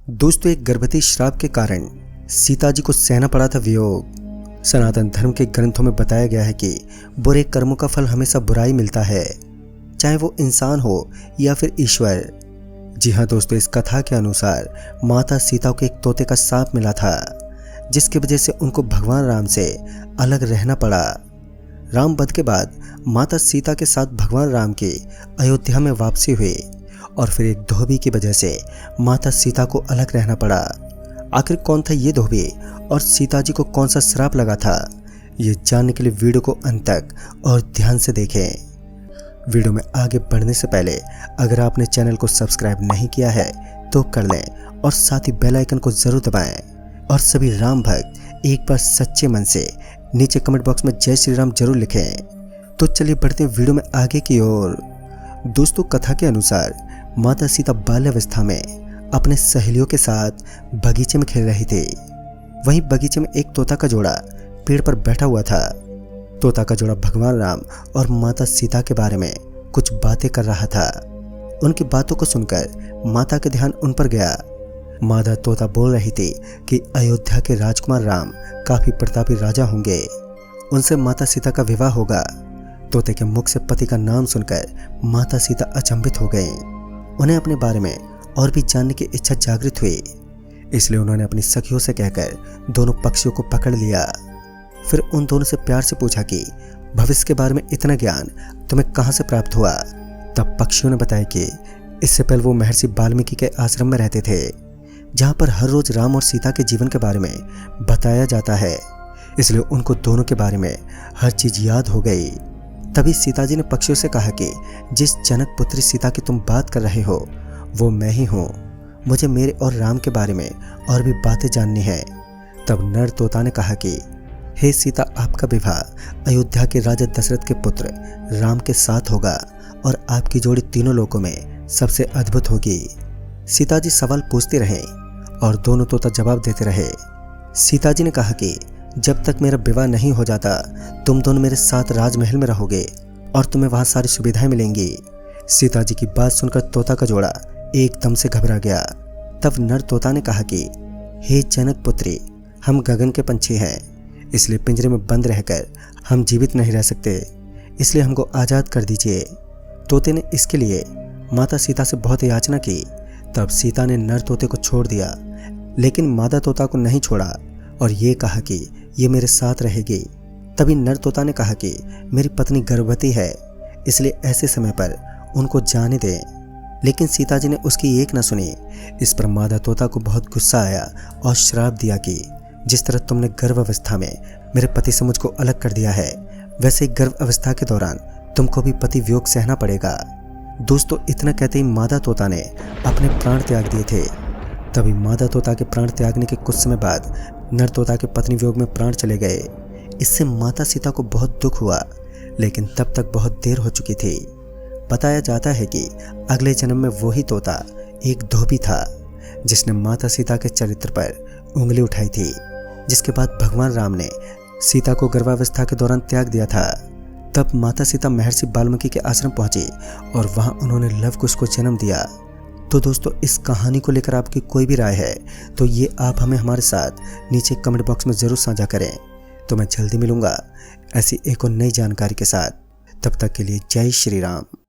दोस्तों, एक गर्भवती श्राप के कारण सीता जी को सहना पड़ा था वियोग। सनातन धर्म के ग्रंथों में बताया गया है कि बुरे कर्मों का फल हमेशा बुराई मिलता है, चाहे वो इंसान हो या फिर ईश्वर। जी हाँ दोस्तों, इस कथा के अनुसार माता सीता को एक तोते का सांप मिला था, जिसकी वजह से उनको भगवान राम से अलग रहना पड़ा। राम वध के बाद माता सीता के साथ भगवान राम की अयोध्या में वापसी हुई और फिर एक धोबी की वजह से माता सीता को अलग रहना पड़ा। आखिर कौन था ये धोबी और सीता जी को कौन सा श्राप लगा था, ये जानने के लिए वीडियो को अंत तक और ध्यान से देखें। वीडियो में आगे बढ़ने से पहले अगर आपने चैनल को सब्सक्राइब नहीं किया है तो कर लें और साथ ही बेल आइकन को जरूर दबाएं। और सभी राम भक्त एक बार सच्चे मन से नीचे कमेंट बॉक्स में जय श्री राम जरूर लिखें। तो चलिए बढ़ते हैं वीडियो में आगे की ओर। दोस्तों, कथा के अनुसार माता सीता बाल्यावस्था में अपने सहेलियों के साथ बगीचे में खेल रही थी। वहीं बगीचे में एक तोता का जोड़ा पेड़ पर बैठा हुआ था। तोता का जोड़ा भगवान राम और माता सीता के बारे में कुछ बातें कर रहा था। उनकी बातों को सुनकर माता का ध्यान उन पर गया। मादा तोता बोल रही थी कि अयोध्या के राजकुमार राम काफी प्रतापी राजा होंगे, उनसे माता सीता का विवाह होगा। तोते के मुख से पति का नाम सुनकर माता सीता अचंभित हो गईं। उन्हें अपने बारे में और भी जानने की इच्छा जागृत हुई, इसलिए उन्होंने अपनी सखियों से कहकर दोनों पक्षियों को पकड़ लिया। फिर उन दोनों से प्यार से पूछा कि भविष्य के बारे में इतना ज्ञान तुम्हें कहाँ से प्राप्त हुआ। तब पक्षियों ने बताया कि इससे पहले वो महर्षि वाल्मीकि के आश्रम में रहते थे, जहाँ पर हर रोज राम और सीता के जीवन के बारे में बताया जाता है, इसलिए उनको दोनों के बारे में हर चीज याद हो गई। तभी सीता जी ने पक्षियों से कहा कि जिस जनक पुत्री सीता की तुम बात कर रहे हो वो मैं ही हूँ। मुझे मेरे और राम के बारे में और भी बातें जाननी है। तब नर तोता ने कहा कि हे सीता, आपका विवाह अयोध्या के राजा दशरथ के पुत्र राम के साथ होगा और आपकी जोड़ी तीनों लोकों में सबसे अद्भुत होगी। सीता जी सवाल पूछते रहे और दोनों तोता जवाब देते रहे। सीता जी ने कहा कि जब तक मेरा विवाह नहीं हो जाता तुम दोनों मेरे साथ राजमहल में रहोगे और तुम्हें वहां सारी सुविधाएं मिलेंगी। सीता जी की बात सुनकर तोता का जोड़ा एकदम से घबरा गया। तब नर तोता ने कहा कि हे जनक पुत्री, हम गगन के पंछी हैं, इसलिए पिंजरे में बंद रहकर हम जीवित नहीं रह सकते, इसलिए हमको आज़ाद कर दीजिए। तोते ने इसके लिए माता सीता से बहुत याचना की। तब सीता ने नर तोते को छोड़ दिया, लेकिन मादा तोता को नहीं छोड़ा और ये कहा कि ये मेरे साथ रहेगी। तभी नर तोता ने कहा कि मेरी पत्नी गर्भवती है, इसलिए ऐसे समय पर उनको जाने दें। लेकिन सीता जी ने उसकी एक न सुनी। इस पर मादा तोता को बहुत गुस्सा आया और श्राप दिया कि जिस तरह तुमने गर्भ अवस्था में मेरे पति से मुझको अलग कर दिया है, वैसे ही गर्भ अवस्था के दौरान तुमको भी पति वियोग सहना पड़ेगा। दोस्तों, इतना कहते ही मादा तोता ने अपने प्राण त्याग दिए थे। तभी मादा तोता के प्राण त्यागने के कुछ समय बाद नर तोता के पत्नी वियोग में प्राण चले गए। इससे माता सीता को बहुत दुख हुआ, लेकिन तब तक बहुत देर हो चुकी थी। बताया जाता है कि अगले जन्म में वही तोता एक धोबी था, जिसने माता सीता के चरित्र पर उंगली उठाई थी, जिसके बाद भगवान राम ने सीता को गर्भावस्था के दौरान त्याग दिया था। तब माता सीता महर्षि वाल्मीकि के आश्रम पहुंची और वहां उन्होंने लव कुश को जन्म दिया। तो दोस्तों, इस कहानी को लेकर आपकी कोई भी राय है तो ये आप हमें हमारे साथ नीचे कमेंट बॉक्स में ज़रूर साझा करें। तो मैं जल्दी मिलूंगा ऐसी एक और नई जानकारी के साथ। तब तक के लिए जय श्री राम।